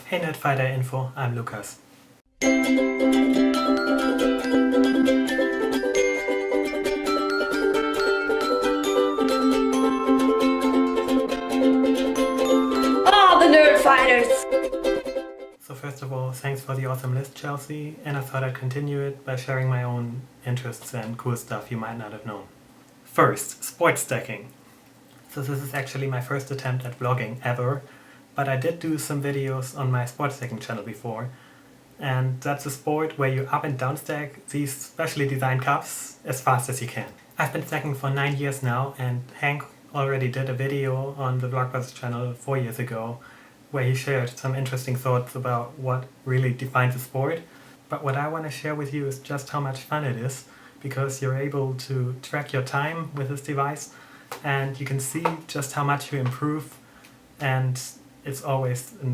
Hey Nerdfighter Info, I'm Lukas. Oh, the Nerdfighters! So first of all, thanks for the awesome list, Chelsea, and I thought I'd continue it by sharing my own interests and cool stuff you might not have known. First, sports stacking. So this is actually my first attempt at vlogging ever, but I did do some videos on my sports stacking channel before, and that's a sport where you up and down stack these specially designed cups as fast as you can. I've been stacking for 9 years now, and Hank already did a video on the Vlogbusters channel 4 years ago where he shared some interesting thoughts about what really defines the sport. But what I want to share with you is just how much fun it is, because you're able to track your time with this device and you can see just how much you improve, and it's always a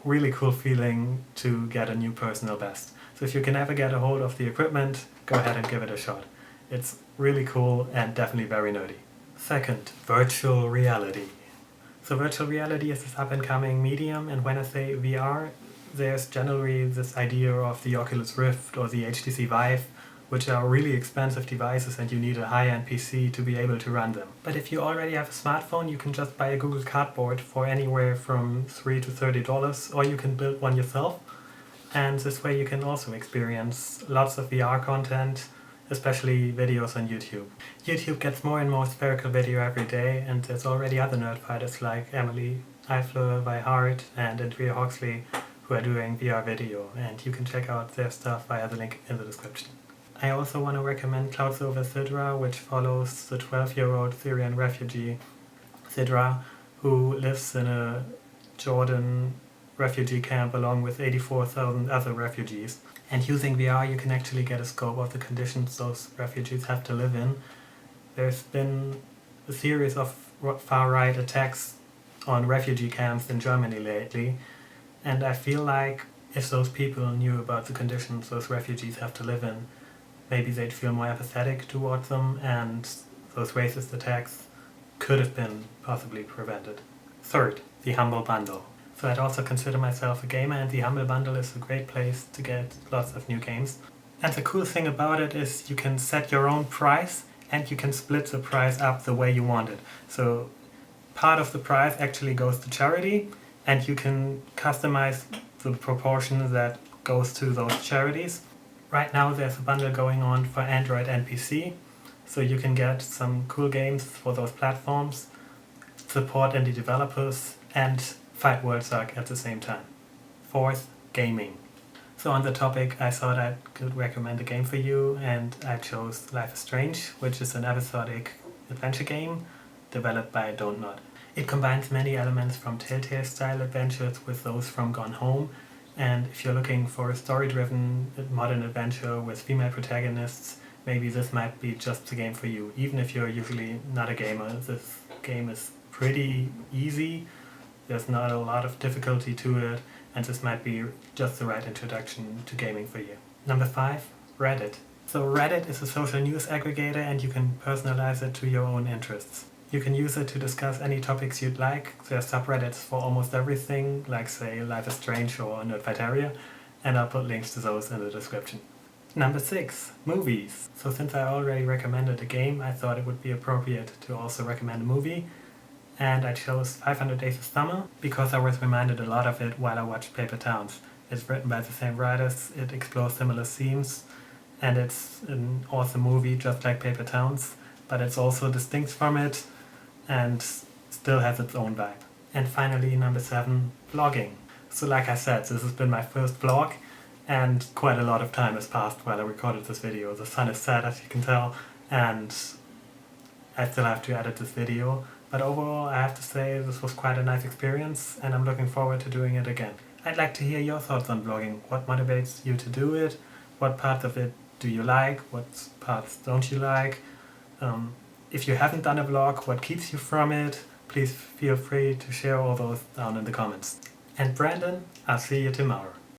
really cool feeling to get a new personal best. So if you can ever get a hold of the equipment, go ahead and give it a shot. It's really cool and definitely very nerdy. Second, virtual reality. So virtual reality is this up-and-coming medium, and when I say VR, there's generally this idea of the Oculus Rift or the HTC Vive, which are really expensive devices and you need a high-end PC to be able to run them. But if you already have a smartphone, you can just buy a Google Cardboard for anywhere from $3 to $30, or you can build one yourself. And this way you can also experience lots of VR content, especially videos on YouTube. YouTube gets more and more spherical video every day, and there's already other nerdfighters like Emily Eifler, Vi Hart and Andrea Hoxley who are doing VR video, and you can check out their stuff via the link in the description. I also want to recommend Clouds Over Sidra, which follows the 12-year-old Syrian refugee Sidra, who lives in a Jordan refugee camp along with 84,000 other refugees. And using VR you can actually get a scope of the conditions those refugees have to live in. There's been a series of far-right attacks on refugee camps in Germany lately, and I feel like if those people knew about the conditions those refugees have to live in, maybe they'd feel more empathetic towards them, and those racist attacks could have been possibly prevented. Third, the Humble Bundle. So I'd also consider myself a gamer, and the Humble Bundle is a great place to get lots of new games. And the cool thing about it is you can set your own price and you can split the price up the way you want it. So part of the price actually goes to charity, and you can customize the proportion that goes to those charities. Right now there's a bundle going on for Android and PC, so you can get some cool games for those platforms, support indie developers, and fight World Suck at the same time. Fourth, gaming. So on the topic I thought I could recommend a game for you, and I chose Life is Strange, which is an episodic adventure game developed by Don't Nod. It combines many elements from Telltale style adventures with those from Gone Home, and if you're looking for a story-driven modern adventure with female protagonists, maybe this might be just the game for you. Even if you're usually not a gamer, this game is pretty easy. There's not a lot of difficulty to it, and this might be just the right introduction to gaming for you. Number 5, Reddit. So Reddit is a social news aggregator, and you can personalize it to your own interests. You can use it to discuss any topics you'd like. There are subreddits for almost everything, like say Life is Strange or Nerdfighteria, and I'll put links to those in the description. Number 6, movies. So since I already recommended a game, I thought it would be appropriate to also recommend a movie. And I chose 500 Days of Summer because I was reminded a lot of it while I watched Paper Towns. It's written by the same writers, it explores similar themes, and it's an awesome movie just like Paper Towns, but it's also distinct from it and still has its own vibe. And finally, number 7, vlogging. So like I said, this has been my first vlog, and quite a lot of time has passed while I recorded this video. The sun is set, as you can tell, and I still have to edit this video. But overall, I have to say this was quite a nice experience, and I'm looking forward to doing it again. I'd like to hear your thoughts on vlogging. What motivates you to do it? What parts of it do you like? What parts don't you like? If you haven't done a vlog, what keeps you from it? Please feel free to share all those down in the comments. And Brandon, I'll see you tomorrow.